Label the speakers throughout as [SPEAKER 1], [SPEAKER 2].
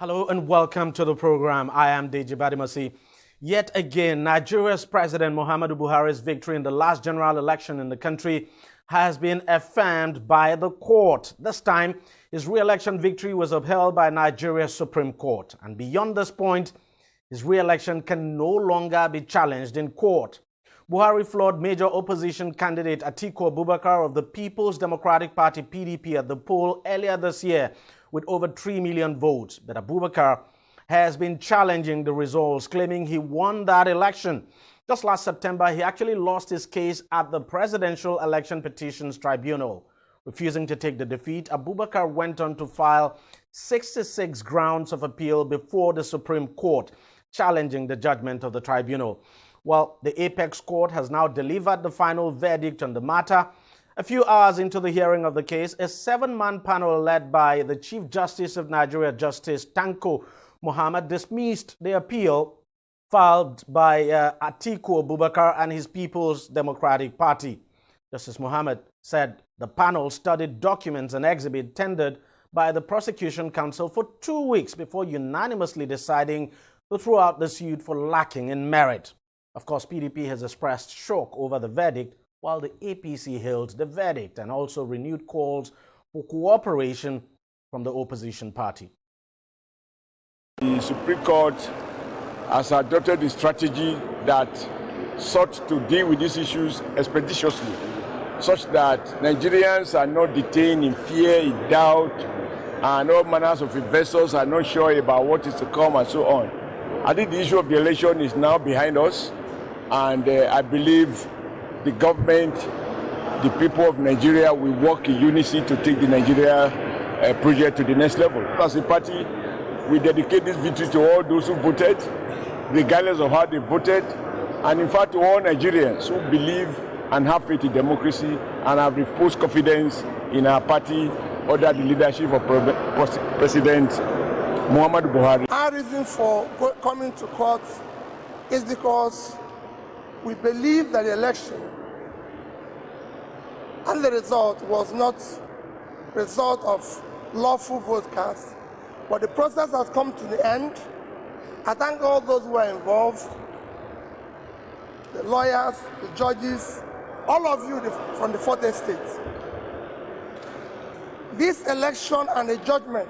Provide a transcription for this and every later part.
[SPEAKER 1] Hello and welcome to the program. I am DEJI. Yet again, Nigeria's President Muhammadu Buhari's victory in the last general election in the country has been affirmed by the court. This time, his re-election victory was upheld by Nigeria's Supreme Court. And beyond this point, his re-election can no longer be challenged in court. Buhari floored major opposition candidate Atiku Abubakar of the People's Democratic Party (PDP) at the poll earlier this year with over 3 million votes. But Abubakar has been challenging the results, claiming he won that election. Just last September, he actually lost his case at the Presidential Election Petitions Tribunal. Refusing to take the defeat, Abubakar went on to file 66 grounds of appeal before the Supreme Court, challenging the judgment of the tribunal. Well, the Apex Court has now delivered the final verdict on the matter. A few hours into the hearing of the case, a 7-man panel led by the Chief Justice of Nigeria, Justice Tanko Muhammad, dismissed the appeal filed by Atiku Abubakar and his People's Democratic Party. Justice Muhammad said the panel studied documents and exhibits tendered by the prosecution counsel for 2 weeks before unanimously deciding to throw out the suit for lacking in merit. Of course, PDP has expressed shock over the verdict, while the APC hailed the verdict and also renewed calls for cooperation from the opposition party.
[SPEAKER 2] The Supreme Court has adopted a strategy that sought to deal with these issues expeditiously, such that Nigerians are not detained in fear, in doubt, and all manners of investors are not sure about what is to come and so on. I think the issue of the election is now behind us, and I believe the government, the people of Nigeria will work in unity to take the Nigeria project to the next level. As a party, we dedicate this victory to all those who voted, regardless of how they voted, and in fact to all Nigerians who believe and have faith in democracy and have reposed confidence in our party under the leadership of President Muhammadu Buhari.
[SPEAKER 3] Our reason for coming to court is because we believe that the election and the result was not result of lawful vote cast, but the process has come to the end. I thank all those who are involved, the lawyers, the judges, all of you from the 4th estate. This election and the judgment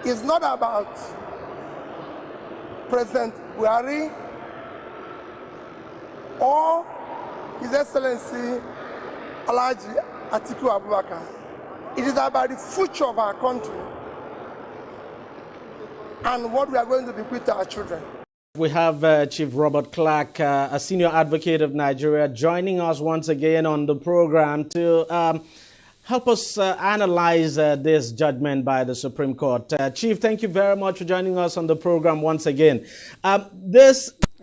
[SPEAKER 3] is not about President Buhari or His Excellency Alhaji Atiku Abubakar. It is about the future of our country and what we are going to bequeath to our children.
[SPEAKER 1] We have Chief Robert Clarke, a senior advocate of Nigeria, joining us once again on the program to help us analyze this judgment by the Supreme Court. Chief, thank you very much for joining us on the program once again.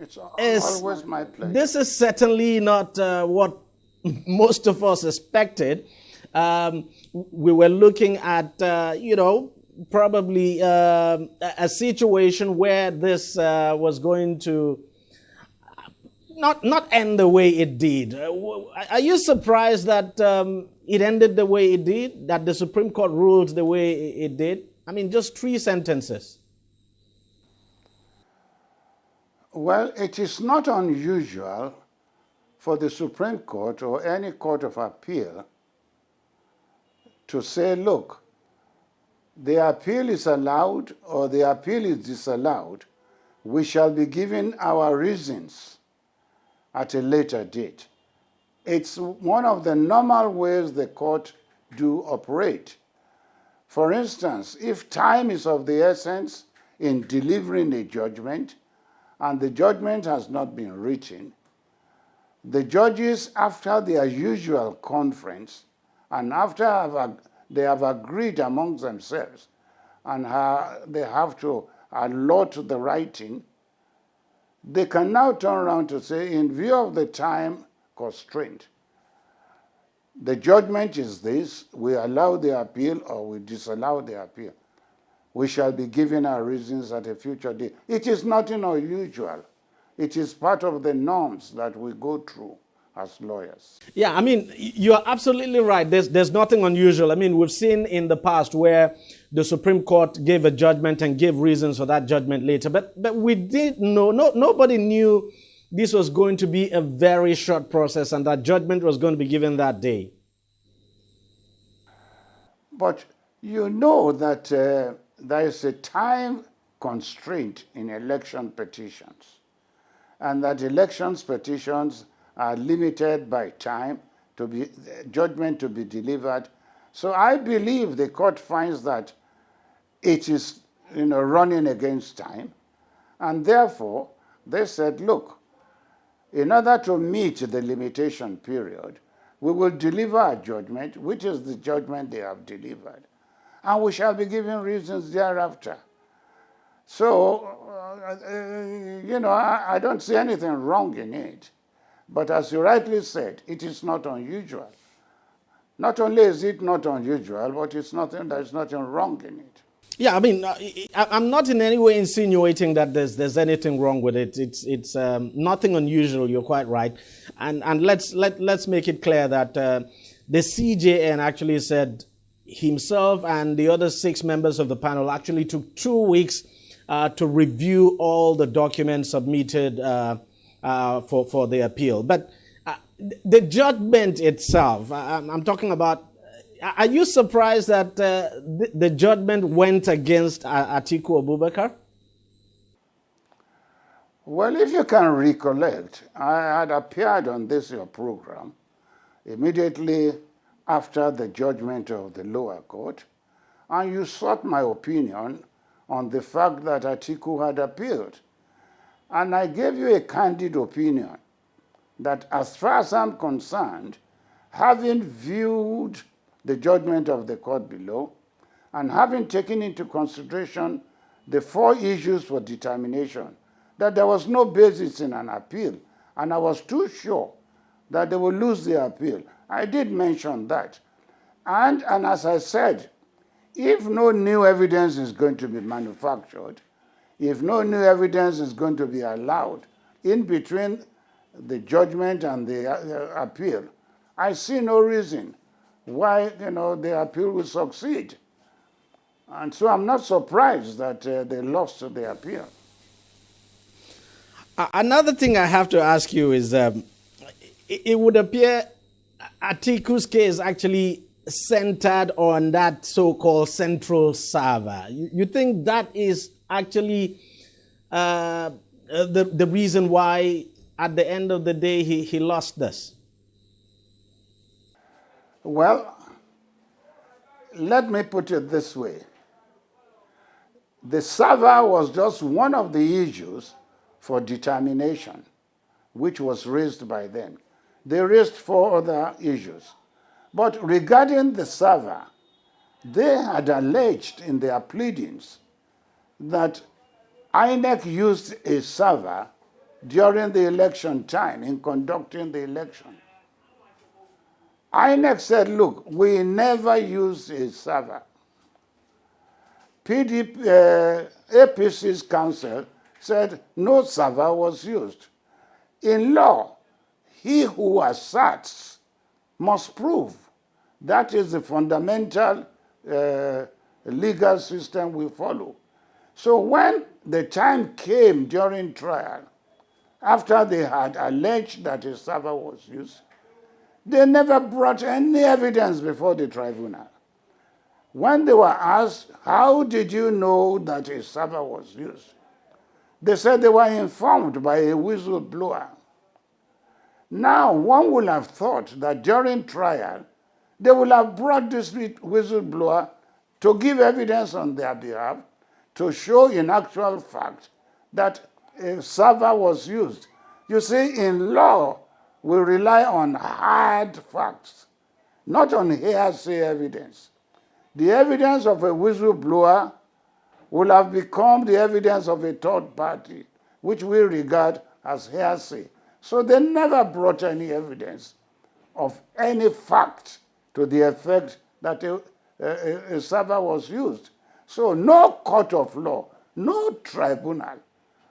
[SPEAKER 4] It's always my pleasure.
[SPEAKER 1] This is certainly not what most of us expected. We were looking at, probably a situation where this was going to not end the way it did. Are you surprised that it ended the way it did, that the Supreme Court ruled the way it did? I mean, just 3 sentences.
[SPEAKER 4] Well, it is not unusual for the Supreme Court or any court of appeal to say, look, the appeal is allowed or the appeal is disallowed. We shall be given our reasons at a later date. It's one of the normal ways the court do operate. For instance, if time is of the essence in delivering a judgment and the judgment has not been written, the judges, after their usual conference and after they have agreed amongst themselves and they have to allot the writing, they can now turn around to say, in view of the time constraint, the judgment is this: we allow the appeal or we disallow the appeal. We shall be given our reasons at a future date. It is nothing unusual. It is part of the norms that we go through as lawyers.
[SPEAKER 1] Yeah, I mean, you're absolutely right. There's nothing unusual. I mean, we've seen in the past where the Supreme Court gave a judgment and gave reasons for that judgment later. But we did know, nobody knew this was going to be a very short process and that judgment was going to be given that day.
[SPEAKER 4] But you know that there is a time constraint in election petitions, and that elections petitions are limited by time to be judgment to be delivered. So I believe the court finds that it is running against time, and therefore they said, look, in order to meet the limitation period, we will deliver a judgment, which is the judgment they have delivered, and we shall be given reasons thereafter. So, I don't see anything wrong in it. But as you rightly said, it is not unusual. Not only is it not unusual, but there's nothing wrong in it.
[SPEAKER 1] Yeah, I mean, I'm not in any way insinuating that there's anything wrong with it. It's nothing unusual. You're quite right, and let's make it clear that the CJN actually said himself and the other 6 members of the panel actually took 2 weeks to review all the documents submitted for the appeal. But the judgment itself, I'm talking about. Are you surprised that the judgment went against Atiku Abubakar?
[SPEAKER 4] Well, if you can recollect, I had appeared on your program immediately after the judgment of the lower court, and you sought my opinion on the fact that Atiku had appealed. And I gave you a candid opinion that as far as I'm concerned, having viewed the judgment of the court below, and having taken into consideration the 4 issues for determination, that there was no basis in an appeal, and I was too sure that they would lose the appeal. I did mention that. And as I said, if no new evidence is going to be manufactured, if no new evidence is going to be allowed in between the judgment and the appeal, I see no reason why the appeal will succeed. And so I'm not surprised that they lost the appeal.
[SPEAKER 1] Another thing I have to ask you is, it would appear Atiku's case actually centered on that so-called central server. You think that is actually the reason why, at the end of the day, he lost this?
[SPEAKER 4] Well, let me put it this way. The server was just one of the issues for determination, which was raised by them. They raised 4 other issues. But regarding the server, they had alleged in their pleadings that INEC used a server during the election time in conducting the election. INEC said, look, we never used a server. APC's counsel said no server was used. In law, he who asserts must prove. That is the fundamental legal system we follow. So when the time came during trial, after they had alleged that a server was used, they never brought any evidence before the tribunal. When they were asked, how did you know that a server was used? They said they were informed by a whistleblower. Now, one would have thought that during trial, they would have brought this whistleblower to give evidence on their behalf to show in actual fact that a server was used. You see, in law, we rely on hard facts, not on hearsay evidence. The evidence of a whistleblower will have become the evidence of a third party, which we regard as hearsay. So they never brought any evidence of any fact to the effect that a server was used. So no court of law, no tribunal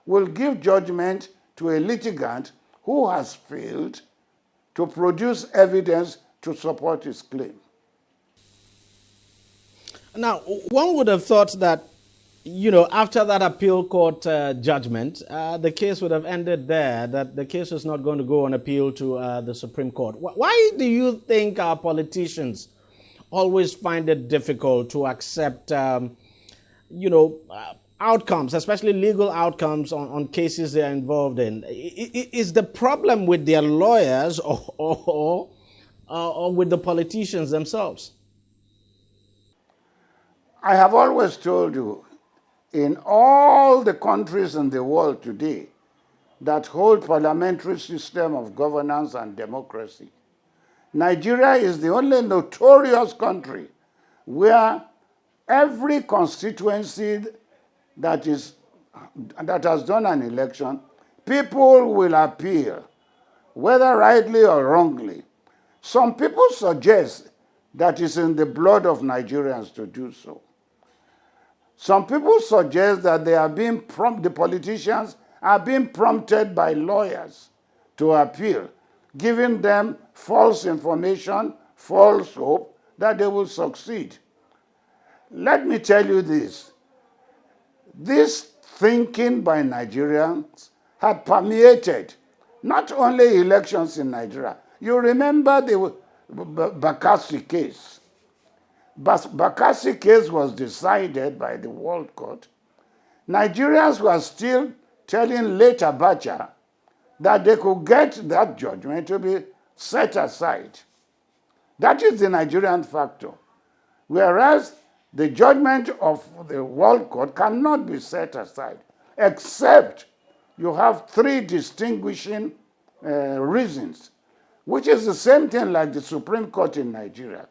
[SPEAKER 4] will give judgment to a litigant who has failed to produce evidence to support his claim.
[SPEAKER 1] Now, one would have thought that, after that appeal court judgment, the case would have ended there, that the case was not going to go on appeal to the Supreme Court. Why do you think our politicians always find it difficult to accept, outcomes, especially legal outcomes on cases they're involved in? Is the problem with their lawyers or with the politicians themselves?
[SPEAKER 4] I have always told you, in all the countries in the world today that hold parliamentary system of governance and democracy, Nigeria is the only notorious country where every constituency that has done an election, people will appeal, whether rightly or wrongly. Some people suggest that it's in the blood of Nigerians to do so. Some people suggest that the politicians are being prompted by lawyers to appeal, giving them false information, false hope that they will succeed. Let me tell you this. This thinking by Nigerians had permeated not only elections in Nigeria. You remember the Bakassi case. Bakassi case was decided by the World Court. Nigerians were still telling late Abacha that they could get that judgment to be set aside. That is the Nigerian factor. Whereas the judgment of the World Court cannot be set aside, except you have three distinguishing reasons, which is the same thing like the Supreme Court in Nigeria.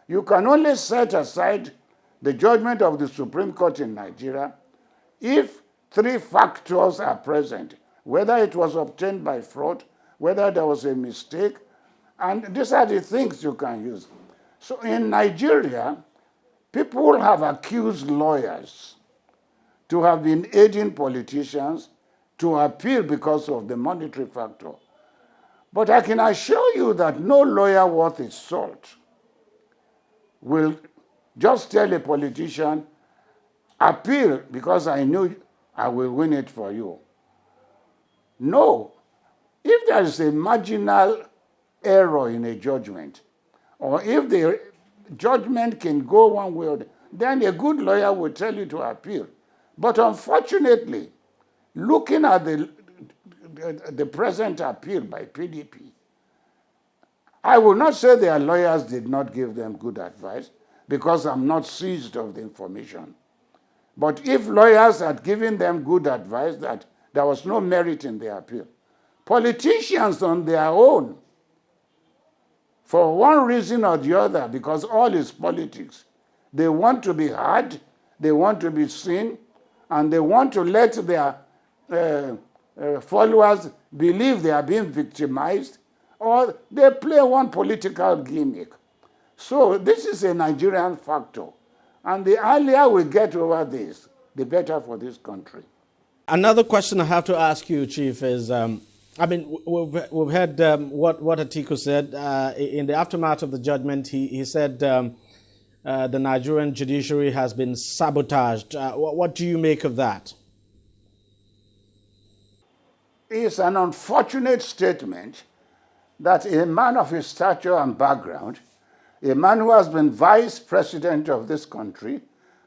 [SPEAKER 4] You can only set aside the judgment of the Supreme Court in Nigeria if three factors are present, whether it was obtained by fraud, whether there was a mistake, and these are the things you can use. So in Nigeria, people have accused lawyers to have been aiding politicians to appeal because of the monetary factor. But I can assure you that no lawyer worth his salt will just tell a politician, appeal because I knew I will win it for you. No. If there is a marginal error in a judgment, or if the judgment can go one way or the other, then a good lawyer will tell you to appeal. But unfortunately, looking at the present appeal by PDP, I will not say their lawyers did not give them good advice, because I'm not seized of the information. But if lawyers had given them good advice that there was no merit in the appeal, politicians on their own, for one reason or the other, because all is politics, they want to be heard, they want to be seen, and they want to let their followers believe they are being victimized, or they play one political gimmick. So this is a Nigerian factor. And the earlier we get over this, the better for this country.
[SPEAKER 1] Another question I have to ask you, Chief, is, we've heard what Atiku said. In the aftermath of the judgment, he said the Nigerian judiciary has been sabotaged. What do you make of that?
[SPEAKER 4] It's an unfortunate statement that a man of his stature and background, a man who has been vice president of this country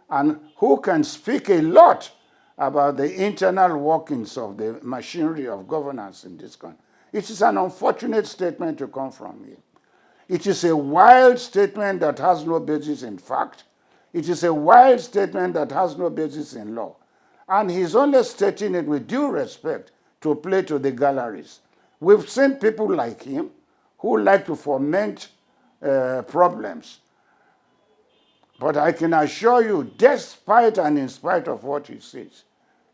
[SPEAKER 4] and who can speak a lot about the internal workings of the machinery of governance in this country. It is an unfortunate statement to come from him. It is a wild statement that has no basis in fact. It is a wild statement that has no basis in law. And he's only stating it with due respect to play to the galleries. We've seen people like him who like to foment problems. But I can assure you, despite and in spite of what he says,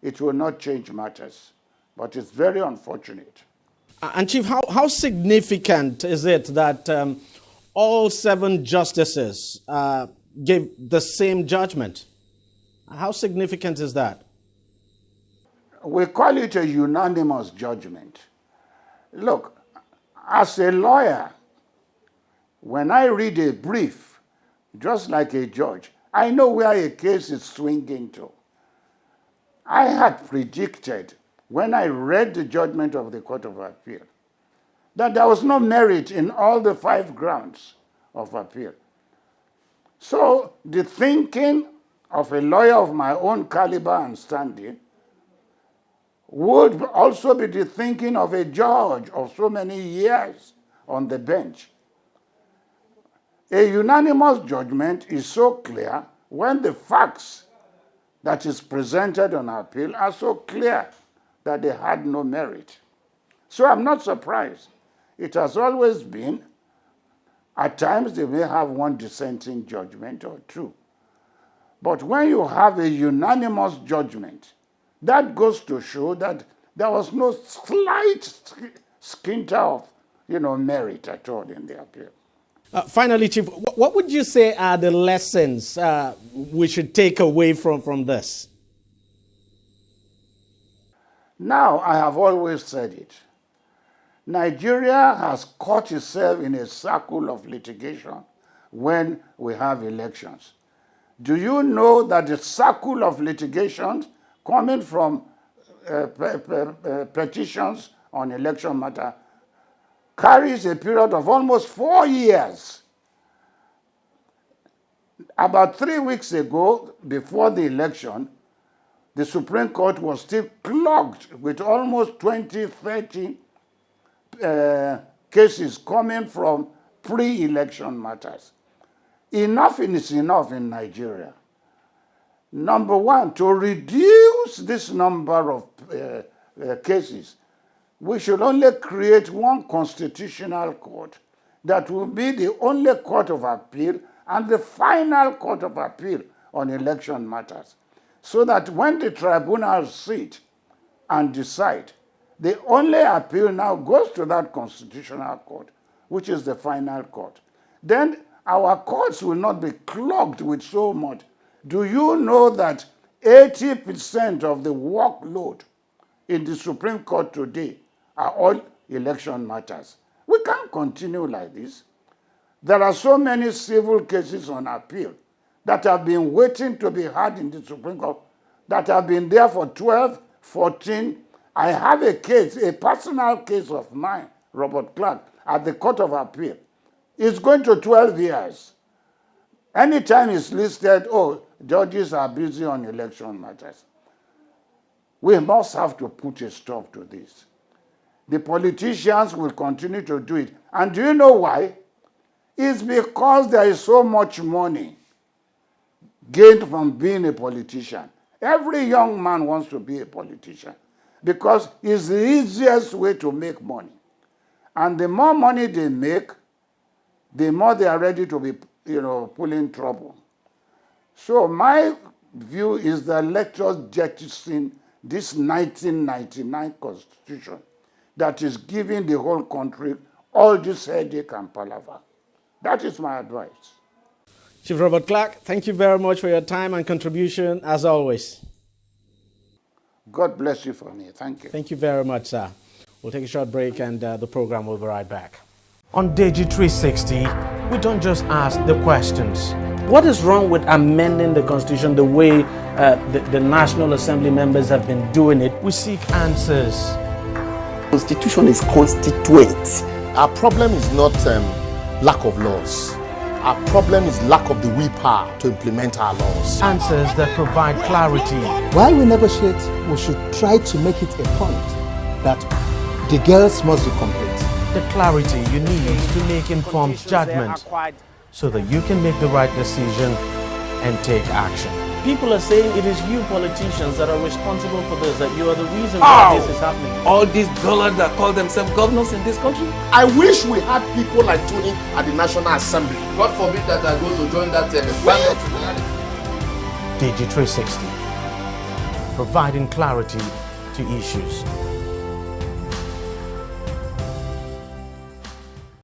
[SPEAKER 4] it will not change matters. But it's very unfortunate.
[SPEAKER 1] And Chief, how significant is it that all 7 justices gave the same judgment? How significant is that?
[SPEAKER 4] We call it a unanimous judgment. Look, As a lawyer, when I read a brief, just like a judge, I know where a case is swinging to. I had predicted, when I read the judgment of the Court of Appeal, that there was no merit in all the 5 grounds of appeal. So the thinking of a lawyer of my own caliber and standing would also be the thinking of a judge of so many years on the bench. A unanimous judgment is so clear when the facts that is presented on appeal are so clear that they had no merit. So I'm not surprised. It has always been, at times they may have one dissenting judgment or two. But when you have a unanimous judgment, that goes to show that there was no slight splinter of, merit at all in the appeal.
[SPEAKER 1] Finally, Chief, what would you say are the lessons we should take away from this?
[SPEAKER 4] Now, I have always said it. Nigeria has caught itself in a circle of litigation when we have elections. Do you know that the circle of litigations coming from petitions on election matter carries a period of almost 4 years? About 3 weeks ago, before the election, the Supreme Court was still clogged with almost 20, 30 cases coming from pre-election matters. Enough is enough in Nigeria. Number one, to reduce this number of cases, we should only create one constitutional court that will be the only court of appeal and the final court of appeal on election matters, so that when the tribunals sit and decide, the only appeal now goes to that constitutional court, which is the final court. Then our courts will not be clogged with so much. Do you know that 80% of the workload in the Supreme Court today are all election matters? We can't continue like this. There are so many civil cases on appeal that have been waiting to be heard in the Supreme Court, that have been there for 12, 14. I have a case, a personal case of mine, Robert Clarke, at the Court of Appeal. It's going to 12 years. Anytime it's listed, judges are busy on election matters. We must have to put a stop to this. The politicians will continue to do it. And do you know why? It's because there is so much money gained from being a politician. Every young man wants to be a politician because it's the easiest way to make money. And the more money they make, the more they are ready to be, pulling trouble. So my view is that let us jettison this 1999 Constitution that is giving the whole country all this headache and palaver. That is my advice.
[SPEAKER 1] Chief Robert Clarke, thank you very much for your time and contribution, as always.
[SPEAKER 4] God bless you for me. Thank you.
[SPEAKER 1] Thank you very much, sir. We'll take a short break and the program will be right back. On DEJI 360, we don't just ask the questions. What is wrong with amending the Constitution the way the National Assembly members have been doing it? We seek answers.
[SPEAKER 5] Constitution is constituent.
[SPEAKER 6] Our problem is not lack of laws. Our problem is lack of the willpower to implement our laws.
[SPEAKER 1] Answers that provide clarity.
[SPEAKER 5] While we negotiate, we should try to make it a point that the girls must be complete.
[SPEAKER 1] The clarity you need to make informed judgment so that you can make the right decision and take action. People are saying it is you politicians that are responsible for this, that you are the reason why this is happening.
[SPEAKER 7] All these dullards that call themselves governors in this country.
[SPEAKER 6] I wish we had people like Tony at the National Assembly.
[SPEAKER 7] God forbid that I go to join that standard.
[SPEAKER 1] DEJI 360, providing clarity to issues.